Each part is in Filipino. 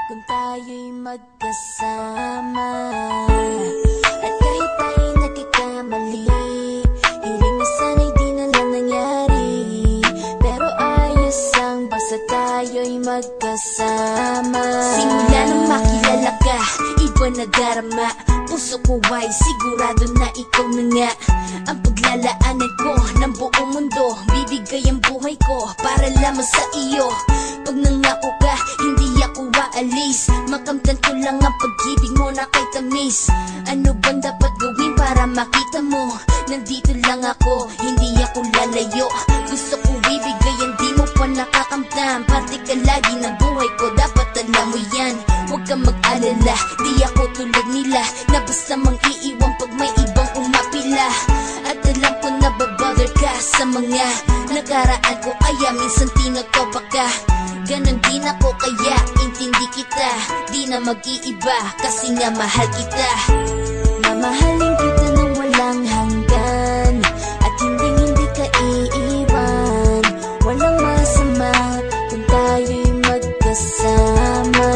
kung tayo'y magkasama. At kahit tayo'y nagkakamali, hiling na sana'y di na lang nangyari. Pero ayos ang basta tayo'y magkasama. Simula nang makilala ka, iba na darama. Puso ko ay sigurado na ikaw na nga ang paglalaanan ko ng buong mundo. Bibigay ang buhay ko para lamang sa iyo. Pag nangako ka, hindi ako aalis. Makamtan ko lang ang pag-ibig mo na kay tamis. Ano bang dapat gawin para makita mo? Nandito lang ako, hindi ako lalayo. Gusto ko ibigay ang di mo pa nakakamtam. Parte ka lagi ng buhay ko, dapat alam mo yan. Huwag kang mag-alala, di ako tulad nila na basta mang iiwan pag may ibang umapila. At alam ko na babother ka sa mga nakaraan ko, kaya minsan tinatopa ka. Ganon din ako, kaya intindi kita. Di na mag-iiba kasi nga mahal kita. Mamahalin kita ng walang hanggan, at hindi ka iiwan. Walang masama kung tayo'y magkasama.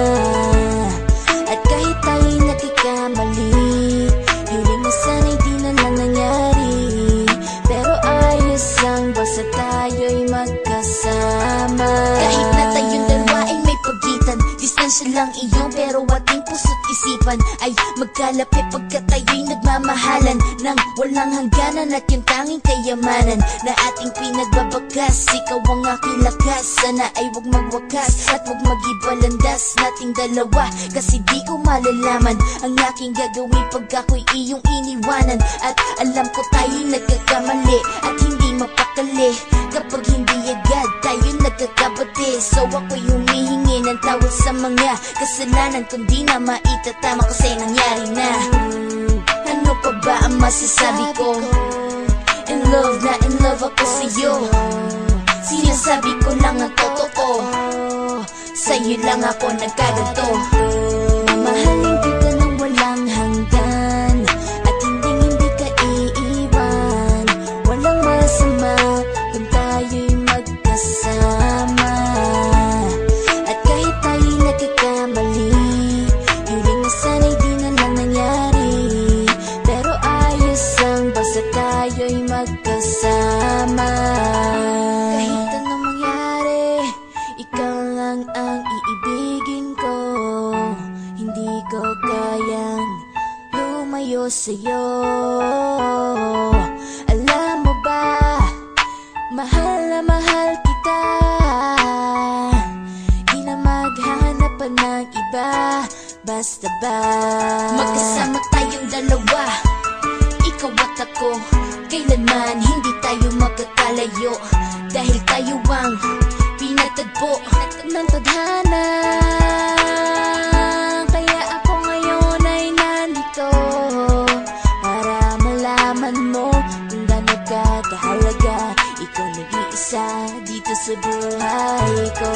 At kahit tayo'y nagkakamali, hiling na sana'y di na lang nangyari. Pero ayos lang basta tayo'y magkasama. Kahit na tayong dalawa ay may pagitan, distansya lang iyon, pero ating puso't isipan ay magkalapit pagkat tayo'y nagmamahalan ng walang hangganan. At yung tanging kayamanan na ating pinagbabagas, ikaw ang aking lakas. Sana ay huwag magwakas at huwag mag-iba landas nating dalawa, kasi di ko malalaman ang aking gagawin pag ako'y iyong iniwanan. At alam ko tayo'y nagkakamali at hindi mapakali kapag hindi agad tayo'y nagkakabati. So ako'y humihingi ng tawad sa mga kasalanan kung di na maitatama kasi nangyari na. Ano pa ba ang masasabi ko? In love na in love ako sa'yo. Sinasabi ko lang ang totoo, sa'yo lang ako nagkaganto. Mamahalin kita ng walang hanggan, at hindi ka iiwan. Walang masama kung tayo'y magkasama. At kahit tayo'y nagkakamali, hiling na sana'y di na lang nangyari. Pero ayos lang basta tayo'y magkasama. Kahit anong mangyari, ikaw lang ang iibigin ko. Hindi ko kayang lumayo sa'yo. Alam mo ba, mahal na mahal kita. Di na maghanap pa ng iba, basta ba magkasama tayong dalawa, ikaw at ako. Kailanman hindi tayo magkakalayo, dahil tayo ang pinatagpo ng tadhana. Kaya ako ngayon ay nandito para malaman mo kung gaano ka kahalaga. Ikaw nag-iisa dito sa buhay ko.